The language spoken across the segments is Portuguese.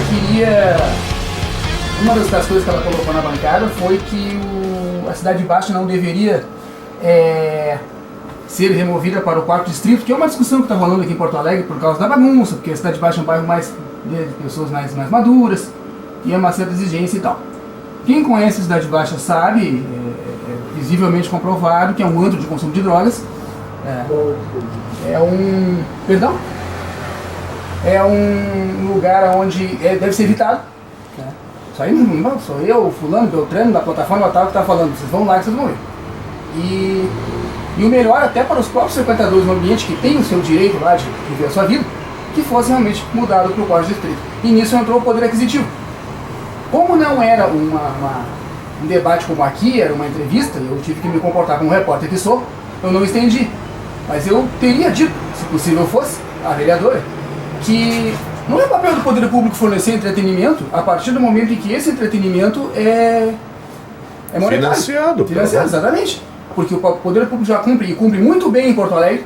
queria... Uma das coisas que ela colocou na bancada foi que a Cidade Baixa não deveria ser removida para o 4º distrito, que é uma discussão que está rolando aqui em Porto Alegre por causa da bagunça, porque a Cidade Baixa é um bairro mais de pessoas mais maduras, e é uma certa exigência e tal. Quem conhece a Cidade Baixa sabe, é visivelmente comprovado, que é um antro de consumo de drogas. Perdão? É um lugar onde deve ser evitado. Isso aí não sou eu, o fulano, Beltrano, da plataforma tal que está falando. Vocês vão lá que vocês vão ver. E o melhor até para os próprios frequentadores no ambiente que tem o seu direito lá de viver a sua vida, que fosse realmente mudado para o 4º distrito. E nisso entrou o poder aquisitivo. Como não era um debate como aqui, era uma entrevista, eu tive que me comportar como repórter que sou, eu não estendi. Mas eu teria dito, se possível fosse, a vereadora, que não é papel do poder público fornecer entretenimento a partir do momento em que esse entretenimento é monetário. Financiado, exatamente. Porque o poder público já cumpre muito bem em Porto Alegre,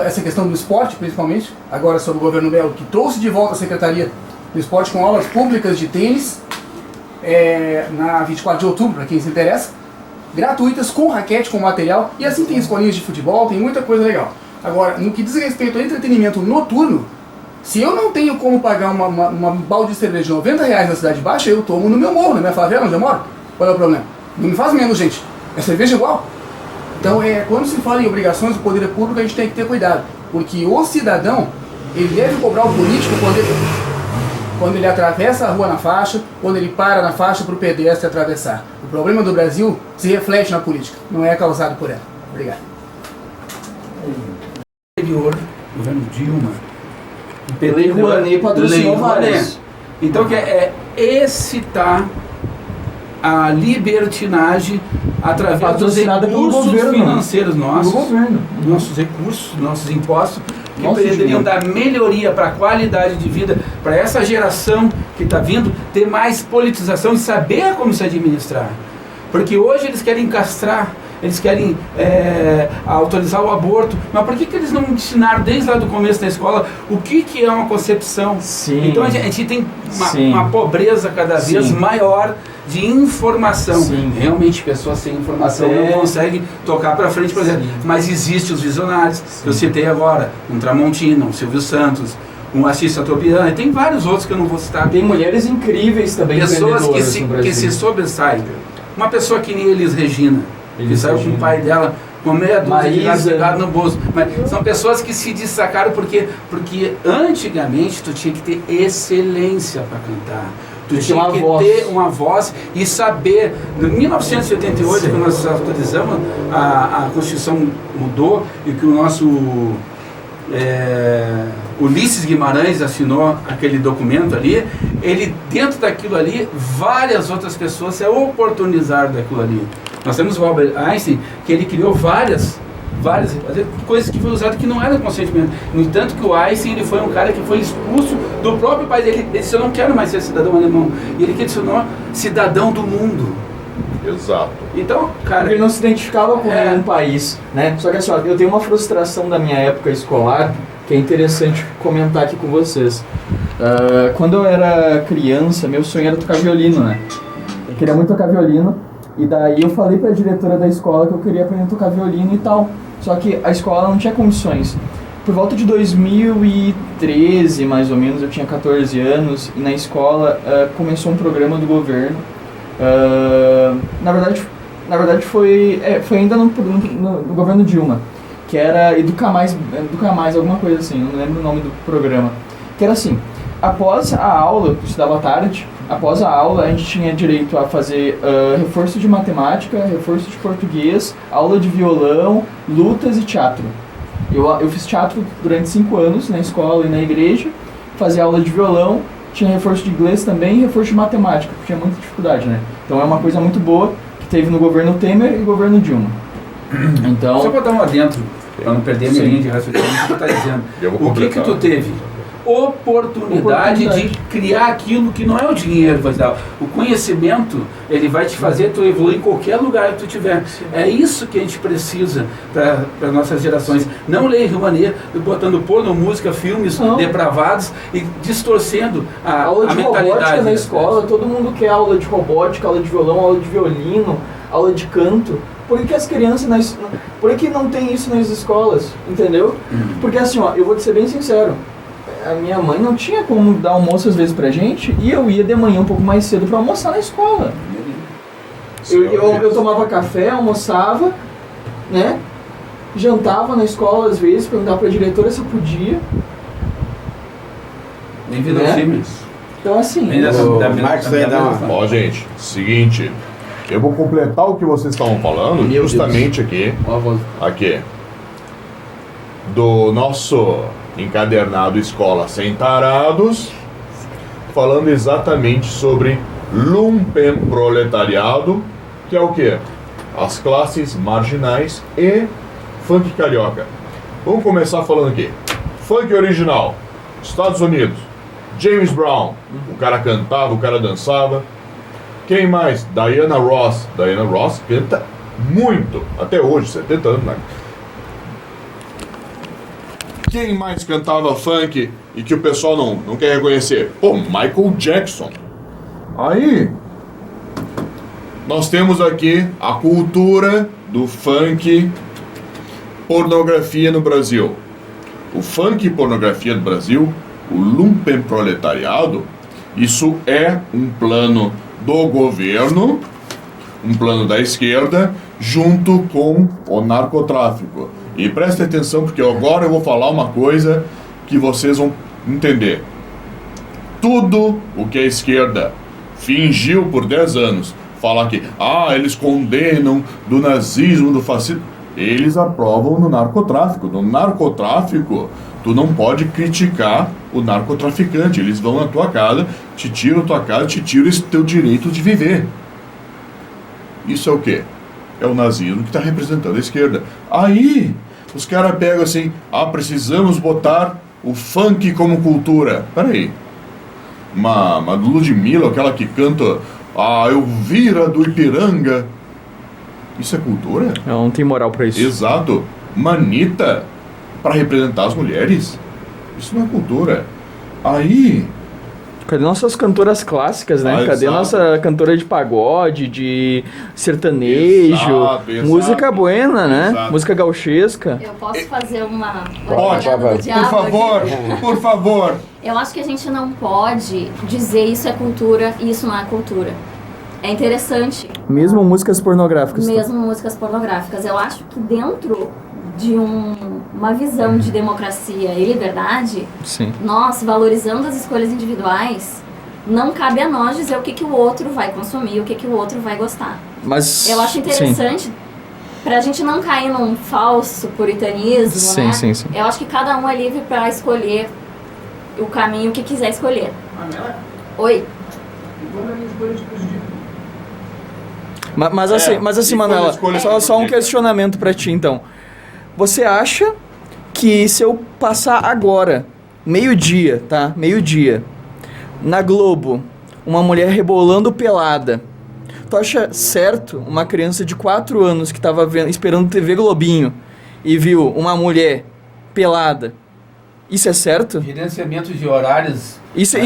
essa questão do esporte principalmente, agora sob o governo Melo, que trouxe de volta a Secretaria do Esporte com aulas públicas de tênis, na 24 de outubro, para quem se interessa, gratuitas, com raquete, com material, e assim tem escolinhas de futebol, tem muita coisa legal. Agora, no que diz respeito ao entretenimento noturno, se eu não tenho como pagar uma balde de cerveja de R$90 na Cidade Baixa, eu tomo no meu morro, na minha favela, onde eu moro. Qual é o problema? Não me faz menos, gente. É cerveja igual. Então, quando se fala em obrigações do poder público, a gente tem que ter cuidado. Porque o cidadão, ele deve cobrar o político quando ele atravessa a rua na faixa, quando ele para na faixa para o pedestre atravessar. O problema do Brasil se reflete na política, não é causado por ela. Obrigado. Anterior, governo Dilma, Lei Rouanet patrocinou várias. Então é excitar a libertinagem através dos recursos financeiros nossos, nossos recursos, nossos impostos, que poderiam dar melhoria para a qualidade de vida, para essa geração que está vindo, ter mais politização e saber como se administrar. Porque hoje eles querem castrar, eles querem autorizar o aborto, mas por que eles não ensinaram desde lá do começo da escola o que é uma concepção? Sim. Então a gente tem uma pobreza cada vez maior de informação. Sim. Realmente pessoas sem informação não conseguem tocar para frente, por exemplo. Mas existem os visionários, que eu citei agora, um Tramontina, um Silvio Santos, um Assis Chateaubriand, e tem vários outros que eu não vou citar. Tem mulheres incríveis também, pessoas que se sobressaem. Uma pessoa que nem Elis Regina, que saiu com o pai dela com meia dúzia de reais pegado no bolso. Mas são pessoas que se destacaram porque antigamente tu tinha que ter excelência para cantar. Tu tinha que ter uma voz e saber. Em 1988, quando nós autorizamos, a Constituição mudou e que o nosso Ulisses Guimarães assinou aquele documento ali, ele, dentro daquilo ali, várias outras pessoas se oportunizaram daquilo ali. Nós temos o Albert Einstein, que ele criou várias coisas que foi usado que não era consentimento. No entanto, que o Einstein, ele foi um cara que foi expulso do próprio país dele. Ele disse: eu não quero mais ser cidadão alemão. E ele quis ser cidadão do mundo. Exato. Então, cara, ele não se identificava com nenhum país, né? Só que assim, ó, eu tenho uma frustração da minha época escolar que é interessante comentar aqui com vocês. Quando eu era criança, meu sonho era tocar violino, né? Eu queria muito tocar violino. E daí eu falei pra diretora da escola que eu queria aprender a tocar violino e tal. Só que a escola não tinha condições. Por volta de 2013, mais ou menos, eu tinha 14 anos, e na escola começou um programa do governo. Na verdade foi ainda no governo Dilma, que era Educar Mais, alguma coisa assim, não me lembro o nome do programa. Que era assim, após a aula, eu estudava à tarde, após a aula a gente tinha direito a fazer reforço de matemática, reforço de português, aula de violão, lutas e teatro. Eu fiz teatro durante 5 anos na escola e na igreja, fazia aula de violão, tinha reforço de inglês também e reforço de matemática, porque tinha muita dificuldade, né? Então é uma coisa muito boa que teve no governo Temer e governo Dilma. Então, só para dar um adentro, para não perder minha linha de raciocínio, que tu está dizendo. O que tu teve? oportunidade de criar aquilo que não é o dinheiro, o conhecimento, ele vai te fazer tu evoluir em qualquer lugar que tu tiver. É isso que a gente precisa para nossas gerações. Não Lei Rouanet botando porno, música, filmes depravados e distorcendo a aula de mentalidade robótica na escola, todo mundo quer aula de robótica, aula de violão, aula de violino, aula de canto. Por que as crianças por que não tem isso nas escolas, entendeu? Porque assim, ó, eu vou te ser bem sincero, a minha mãe não tinha como dar almoço às vezes pra gente, e eu ia de manhã um pouco mais cedo pra almoçar na escola. Eu tomava café, almoçava, né? Jantava na escola às vezes, perguntava pra diretora se eu podia. Nem verossímeis. Então assim... Ó, gente, seguinte... Eu vou completar o que vocês estavam falando, justamente aqui, do nosso encadernado Escola Sem Tarados, falando exatamente sobre lumpenproletariado, que é o quê? As classes marginais e funk carioca. Vamos começar falando aqui. Funk original, Estados Unidos, James Brown, o cara cantava, o cara dançava. Quem mais? Diana Ross. Diana Ross canta muito, até hoje, 70 anos, né? Quem mais cantava funk e que o pessoal não quer reconhecer? Pô, Michael Jackson. Aí, nós temos aqui a cultura do funk pornografia no Brasil. O funk e pornografia no Brasil, o lumpenproletariado, isso é um plano do governo, um plano da esquerda, junto com o narcotráfico. E prestem atenção, porque agora eu vou falar uma coisa que vocês vão entender. Tudo o que a esquerda fingiu por 10 anos, falar que, eles condenam do nazismo, do fascismo, eles aprovam no narcotráfico. No narcotráfico, tu não pode criticar o narcotraficante. Eles vão na tua casa, te tiram a tua casa, te tiram esse teu direito de viver. Isso é o quê? É o nazismo que está representando a esquerda. Aí, os caras pegam assim, precisamos botar o funk como cultura. Peraí. Uma Ludmilla, aquela que canta Elvira do Ipiranga. Isso é cultura? Ela não tem moral pra isso. Exato. Manita para representar as mulheres. Isso não é cultura. Aí... Cadê nossas cantoras clássicas, né? Cadê exato. Nossa cantora de pagode, de sertanejo, exato. Música buena, né? Exato. Música gauchesca. Eu posso fazer uma Pode, do diabo aqui? por favor. Eu acho que a gente não pode dizer isso é cultura e isso não é cultura. É interessante. Mesmo músicas pornográficas. Mesmo músicas pornográficas. Eu acho que dentro de uma visão de democracia e liberdade, sim, nós, valorizando as escolhas individuais, não cabe a nós dizer o que o outro vai consumir, o que o outro vai gostar. Mas eu acho interessante, pra gente não cair num falso puritanismo, sim, né? Sim. Eu acho que cada um é livre pra escolher o caminho que quiser escolher. Oi? Mas assim, Manuela, só um questionamento pra ti, então. Você acha que se eu passar agora, meio-dia, tá? Meio-dia, na Globo, uma mulher rebolando pelada, tu acha certo uma criança de 4 anos que tava esperando TV Globinho e viu uma mulher pelada? Isso é certo? Gerenciamento de horários... Isso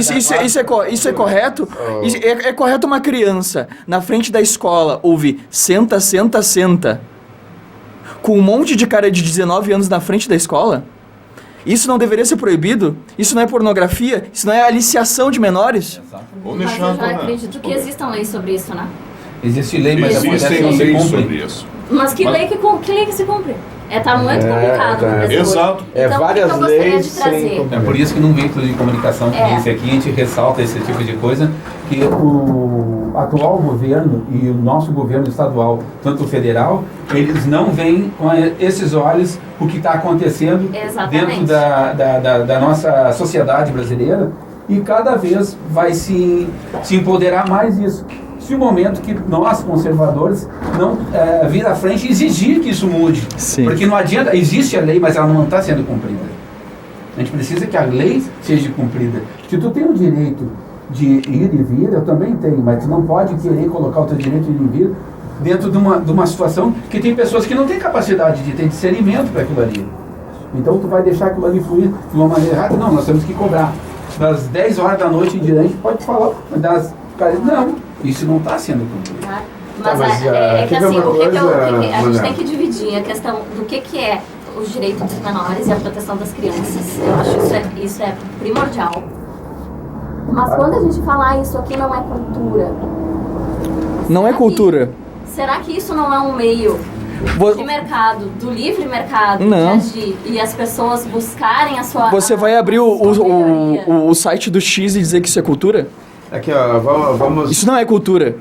é correto? É correto uma criança na frente da escola ouvir senta, senta, senta, com um monte de cara de 19 anos na frente da escola? Isso não deveria ser proibido? Isso não é pornografia? Isso não é aliciação de menores? Mas eu já acredito que existam leis sobre isso, né? Existe lei, mas existem leis sobre isso. Mas que lei que se cumpre? Tá muito complicado no Brasil. Exato. Então, várias leis de trazer? É por isso que num veículo de comunicação como esse aqui, a gente ressalta esse tipo de coisa, que o atual governo e o nosso governo estadual, tanto o federal, eles não veem com esses olhos o que está acontecendo dentro da nossa sociedade brasileira, e cada vez vai se empoderar mais disso. Se o momento que nós, conservadores, não vir à frente e exigir que isso mude. Sim. Porque não adianta, existe a lei, mas ela não está sendo cumprida. A gente precisa que a lei seja cumprida. Se tu tem o direito de ir e vir, eu também tenho, mas tu não pode querer colocar o teu direito de ir e vir dentro de uma situação que tem pessoas que não têm capacidade de ter discernimento para aquilo ali. Então tu vai deixar aquilo ali fluir de uma maneira errada? Não, nós temos que cobrar. Das 10 horas da noite em diante, pode falar, não, isso não está sendo cumprido. Mas é que assim, a gente tem que dividir a questão do que é os direitos dos menores e a proteção das crianças. Eu acho isso é primordial. Mas quando a gente falar isso aqui não é cultura. Não é cultura. Será que isso não é um meio de mercado, do livre mercado, não, de agir e as pessoas buscarem a sua... Você vai abrir o site do X e dizer que isso é cultura? Aqui, ó, vamos... Isso não é cultura.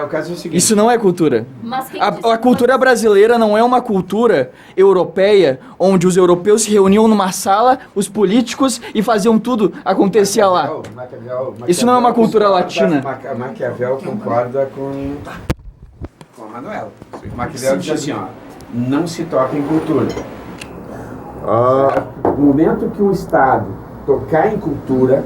O caso é o seguinte... Isso não é cultura. Mas A cultura brasileira não é uma cultura europeia, onde os europeus se reuniam numa sala, os políticos, e faziam tudo acontecer lá. Isso não é uma cultura latina. Maquiavel concorda com a Manuela. Maquiavel diz assim, ó, não se toca em cultura. No momento que o Estado tocar em cultura,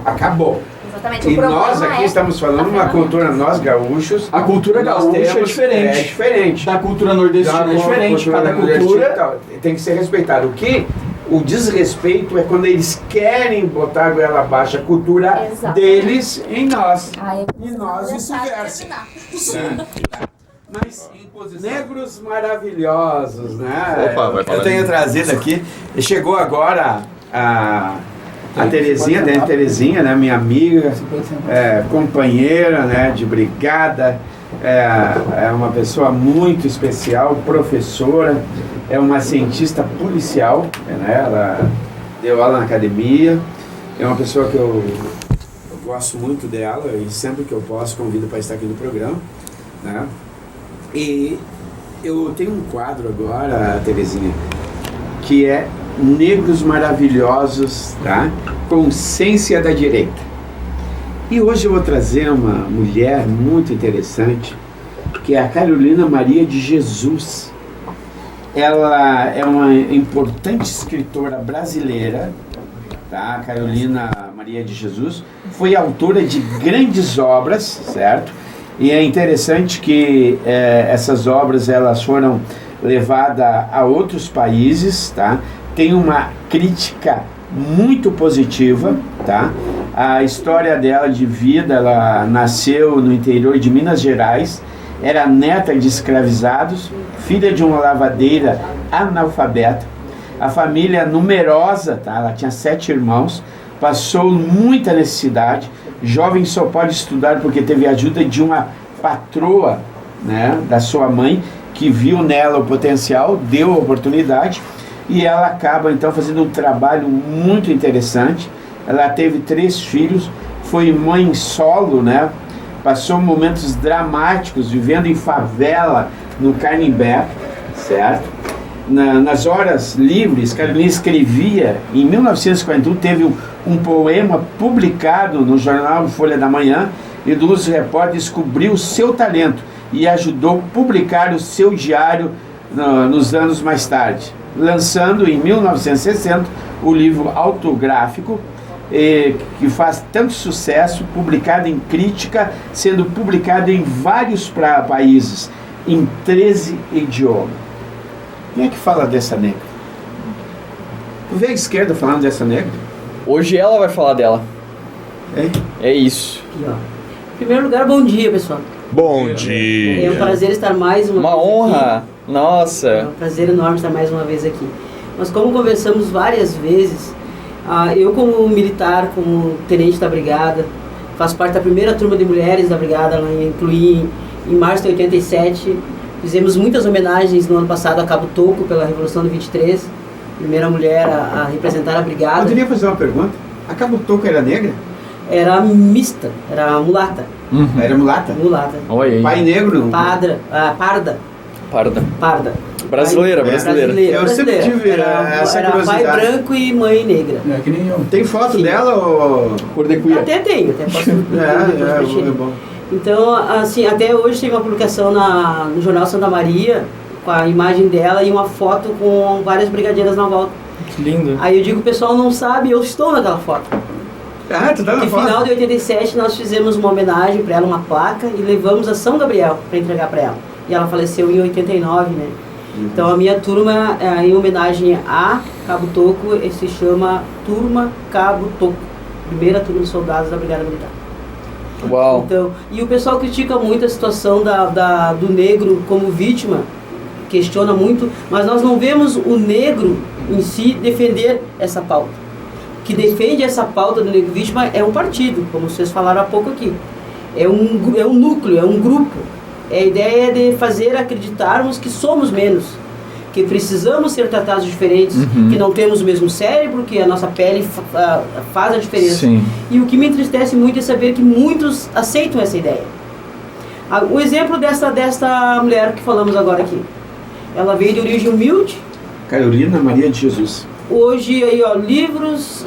acabou. Exatamente. E nós aqui estamos falando uma cultura, nós gaúchos. A cultura gaúcha é diferente. É diferente. Da cultura nordestina é diferente. Cada cultura tem que ser respeitada. O desrespeito é quando eles querem botar a goela abaixo a cultura deles em nós. E nós vice-versa. Mas negros maravilhosos, né? Opa, eu tenho trazido aqui. Chegou agora a Terezinha, né? Terezinha, né? Minha amiga, companheira, né? De brigada. É uma pessoa muito especial, professora, é uma cientista policial, né? Ela deu aula na academia, é uma pessoa que eu gosto muito dela e sempre que eu posso convido para estar aqui no programa, né? E eu tenho um quadro agora, Terezinha, que é Negros Maravilhosos, tá? Consciência da Direita. E hoje eu vou trazer uma mulher muito interessante, que é a Carolina Maria de Jesus. Ela é uma importante escritora brasileira, tá? Carolina Maria de Jesus foi autora de grandes obras, certo? E é interessante que essas obras elas foram levadas a outros países, tá? Tem uma crítica muito positiva, tá? A história dela de vida, ela nasceu no interior de Minas Gerais, era neta de escravizados, filha de uma lavadeira analfabeta. A família numerosa, tá? Ela tinha 7 irmãos, passou muita necessidade. Jovem só pode estudar porque teve a ajuda de uma patroa, né, da sua mãe, que viu nela o potencial, deu a oportunidade, e ela acaba então fazendo um trabalho muito interessante. Ela teve 3 filhos, foi mãe solo, né? Passou momentos dramáticos vivendo em favela no Canindé, certo? Nas horas livres, Carolina escrevia. Em 1951 teve um poema publicado no jornal Folha da Manhã, e dos repórteres descobriu seu talento e ajudou a publicar o seu diário nos anos mais tarde, lançando em 1960 o livro autográfico, que faz tanto sucesso, publicado em crítica, sendo publicado em vários países, em 13 idiomas. Quem é que fala dessa negra? Tu vê a esquerda falando dessa negra? Hoje ela vai falar dela. É isso. Aqui, ó. Em primeiro lugar, bom dia, pessoal. Bom dia. É um prazer estar mais uma vez honra. aqui. Nossa. É um prazer enorme estar mais uma vez aqui. Mas como conversamos várias vezes, eu como militar, como tenente da brigada, faço parte da primeira turma de mulheres da brigada, ela incluí em março de 87. Fizemos muitas homenagens no ano passado a Cabo Toco pela Revolução de 23, primeira mulher a representar a brigada. Poderia fazer uma pergunta? A Cabo Toco era negra? Era mista, era mulata. Era mulata? Mulata. Olha aí. Pai negro? Parda. Brasileira. Brasileira. Eu sempre tive essa era curiosidade. pai branco e mãe negra. É que nem eu. Tem foto Sim. dela ou... Cor de cuia. Até tenho, até posso. É bom. Então, assim, até hoje teve uma publicação no jornal Santa Maria com a imagem dela e uma foto com várias brigadeiras na volta. Que lindo. Aí eu digo, o pessoal não sabe, eu estou naquela foto. Ah, tu tá na No foto? final de 87 nós fizemos uma homenagem para ela, uma placa, e levamos a São Gabriel para entregar para ela. E ela faleceu em 89, né? Então a minha turma, em homenagem a Cabo Toco, se chama Turma Cabo Toco, primeira turma de soldados da Brigada Militar. Uau. Então, e o pessoal critica muito a situação do negro como vítima, questiona muito, mas nós não vemos o negro em si defender essa pauta. O que defende essa pauta do negro vítima é um partido, como vocês falaram há pouco aqui. É um núcleo, é um grupo. É a ideia de fazer acreditarmos que somos menos, que precisamos ser tratados diferentes, que não temos o mesmo cérebro, que a nossa pele faz a diferença. Sim. E o que me entristece muito é saber que muitos aceitam essa ideia. O exemplo desta mulher que falamos agora aqui. Ela veio de origem humilde. Carolina Maria de Jesus. Hoje, aí, ó, livros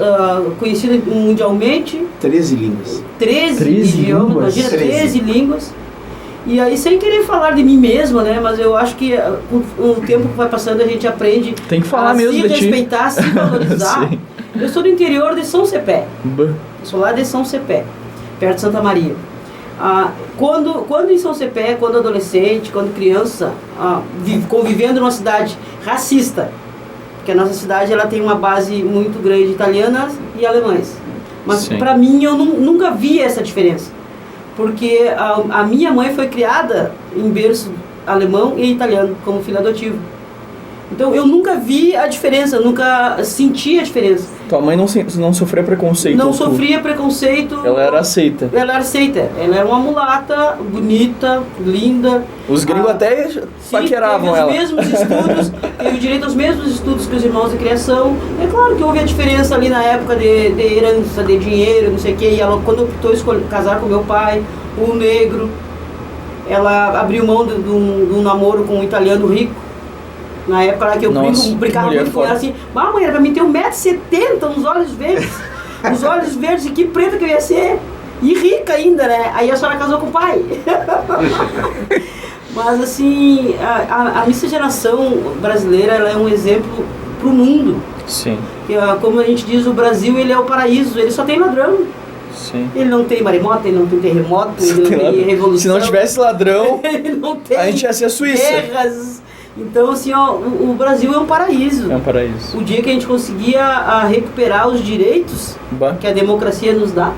conhecidos mundialmente. 13 línguas. 13 idiomas, imagina, 13 línguas. E aí, sem querer falar de mim mesma, né? Mas eu acho que o tempo que vai passando a gente aprende Tem que falar a mesmo se de ti. respeitar, se valorizar. Sim. Eu sou do interior de São Cepé. Eu sou lá de São Cepé, perto de Santa Maria. Quando em São Cepé, quando adolescente, quando criança, convivendo numa cidade racista, porque a nossa cidade ela tem uma base muito grande de italianas e alemães. Mas para mim eu nunca vi essa diferença, porque a minha mãe foi criada em berço alemão e italiano como filho adotivo. Então eu nunca vi a diferença, nunca senti a diferença. Tua mãe não sofria preconceito? Não sofria preconceito. Ela era aceita? Ela era aceita. Ela era uma mulata, bonita, linda. Os gringos até paqueravam ela. Teve os mesmos estudos, teve direito aos mesmos estudos que os irmãos de criação. É claro que houve a diferença ali na época de herança, de dinheiro, não sei o quê. E ela, quando optou casar com meu pai, um negro, ela abriu mão de um namoro com um italiano rico. Na época lá que eu brincava muito com ela assim, mãe, era pra mim ter 1,70m, uns olhos verdes. Os olhos verdes, e que preta que eu ia ser. E rica ainda, né? Aí a senhora casou com o pai. Mas assim, a miscigenação brasileira, ela é um exemplo pro mundo. Sim. Que, como a gente diz, o Brasil, ele é o paraíso, ele só tem ladrão. Sim. Ele não tem maremoto, ele não tem terremoto, ele não tem revolução. Se não tivesse ladrão, ele não tem a gente ia ser a Suíça. Guerras. Então, assim, ó, o Brasil é um paraíso. É um paraíso. O dia que a gente conseguia recuperar os direitos que a democracia nos dá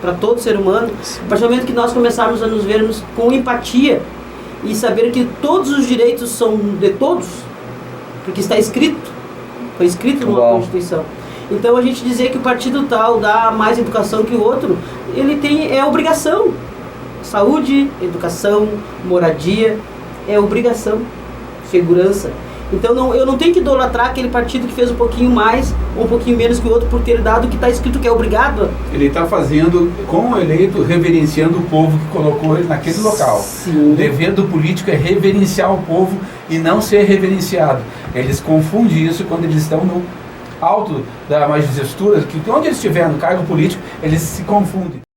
para todo ser humano, a partir do momento que nós começarmos a nos vermos com empatia e saber que todos os direitos são de todos, porque está escrito, foi escrito numa Constituição. Então, a gente dizer que o partido tal dá mais educação que o outro, ele é obrigação. Saúde, educação, moradia, é obrigação. Segurança. Então eu não tenho que idolatrar aquele partido que fez um pouquinho mais ou um pouquinho menos que o outro por ter dado o que está escrito que é obrigado. Ele está fazendo, com o eleito, reverenciando o povo que colocou ele naquele local. Sim. O dever do político é reverenciar o povo e não ser reverenciado. Eles confundem isso quando eles estão no alto da magistura, que onde eles estiverem no cargo político, eles se confundem.